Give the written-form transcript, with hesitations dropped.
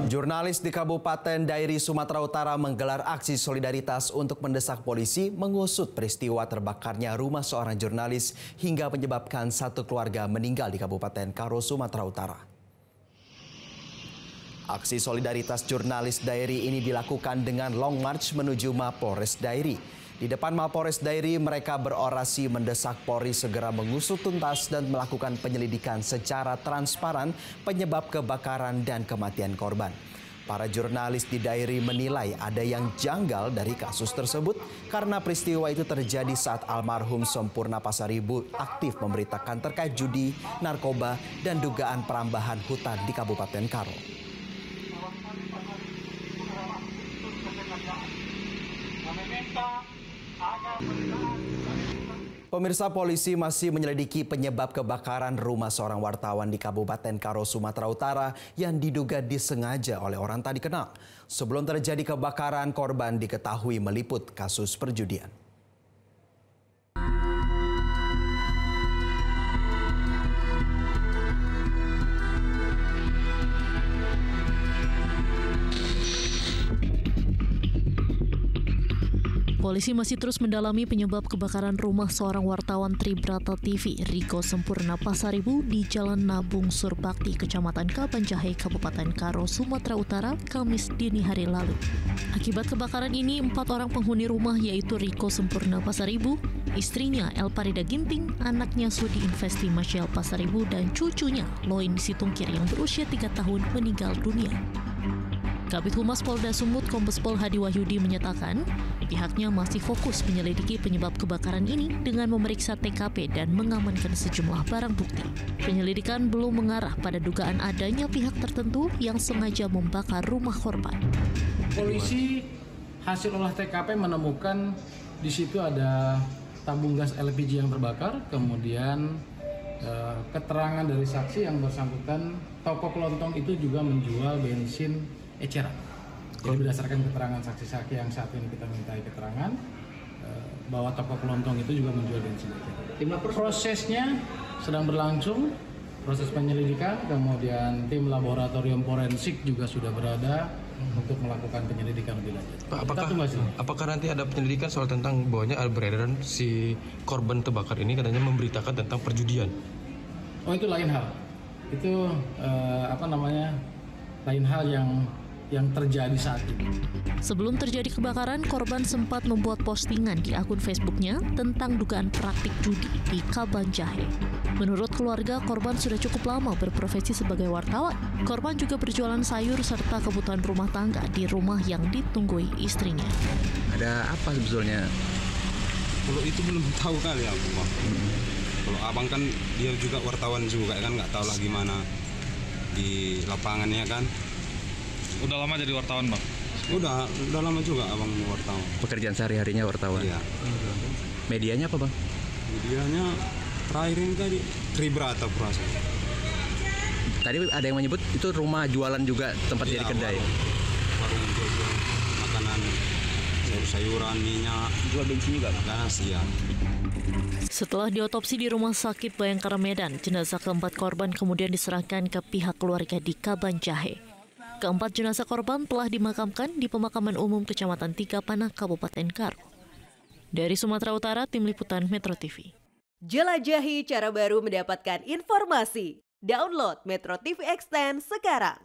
Jurnalis di Kabupaten Dairi, Sumatera Utara menggelar aksi solidaritas untuk mendesak polisi mengusut peristiwa terbakarnya rumah seorang jurnalis hingga menyebabkan satu keluarga meninggal di Kabupaten Karo, Sumatera Utara. Aksi solidaritas jurnalis Dairi ini dilakukan dengan long march menuju Mapolres Dairi. Di depan Mapolres Dairi, mereka berorasi mendesak Polri segera mengusut tuntas dan melakukan penyelidikan secara transparan penyebab kebakaran dan kematian korban. Para jurnalis di Dairi menilai ada yang janggal dari kasus tersebut karena peristiwa itu terjadi saat almarhum Sempurna Pasaribu aktif memberitakan terkait judi, narkoba, dan dugaan perambahan hutan di Kabupaten Karo. Pemirsa, polisi masih menyelidiki penyebab kebakaran rumah seorang wartawan di Kabupaten Karo, Sumatera Utara yang diduga disengaja oleh orang tak dikenal. Sebelum terjadi kebakaran, korban diketahui meliput kasus perjudian. Polisi masih terus mendalami penyebab kebakaran rumah seorang wartawan Tribrata TV, Riko Sempurna Pasaribu di Jalan Nabung Surbakti, Kecamatan Kabanjahe, Kabupaten Karo, Sumatera Utara, Kamis dini hari lalu. Akibat kebakaran ini, 4 orang penghuni rumah yaitu Riko Sempurna Pasaribu, istrinya Elparida Ginting, anaknya Sudi Investi Masyal Pasaribu, dan cucunya Loin Situngkir yang berusia 3 tahun meninggal dunia. Kabid Humas Polda Sumut Kombes Pol Hadi Wahyudi menyatakan pihaknya masih fokus menyelidiki penyebab kebakaran ini dengan memeriksa TKP dan mengamankan sejumlah barang bukti. Penyelidikan belum mengarah pada dugaan adanya pihak tertentu yang sengaja membakar rumah korban. Polisi hasil olah TKP menemukan di situ ada tabung gas LPG yang terbakar, kemudian keterangan dari saksi yang bersangkutan toko kelontong itu juga menjual bensin eceran. Jadi berdasarkan keterangan saksi-saksi yang saat ini kita mintai keterangan bahwa toko kelontong itu juga menjual bensin eceran. Prosesnya sedang berlangsung, proses penyelidikan, kemudian tim laboratorium forensik juga sudah berada untuk melakukan penyelidikan lebih lanjut. Pak, apakah nanti ada penyelidikan soal tentang bahwanya ada beredaran si korban terbakar ini katanya memberitakan tentang perjudian? Oh, itu lain hal. Itu lain hal yang terjadi saat ini. Sebelum terjadi kebakaran, korban sempat membuat postingan di akun Facebooknya tentang dugaan praktik judi di Kabanjahe. Menurut keluarga, korban sudah cukup lama berprofesi sebagai wartawan. Korban juga berjualan sayur serta kebutuhan rumah tangga di rumah yang ditunggui istrinya. Ada apa sebetulnya? Kalau itu belum tahu kali aku, Bang. Kalau abang kan dia juga wartawan juga kan, nggak tahu lah gimana di lapangannya kan. Udah lama jadi wartawan, Bang? Udah lama juga abang wartawan. Pekerjaan sehari-harinya wartawan? Iya. Medianya apa, Bang? Medianya terakhir ini tadi Tribrata Prasa. Tadi ada yang menyebut itu rumah jualan juga, tempat jadi kedai. Warung jual makanan, sayur-sayuran, minyak. Jual bensin juga? Gas, iya. Setelah diotopsi di Rumah Sakit Bayangkara Medan, jenazah keempat korban kemudian diserahkan ke pihak keluarga di Kabanjahe. Keempat jenazah korban telah dimakamkan di Pemakaman Umum Kecamatan Tigapanah, Kabupaten Karo. Dari Sumatera Utara, Tim Liputan Metro TV. Jelajahi cara baru mendapatkan informasi. Download Metro TV Extend sekarang.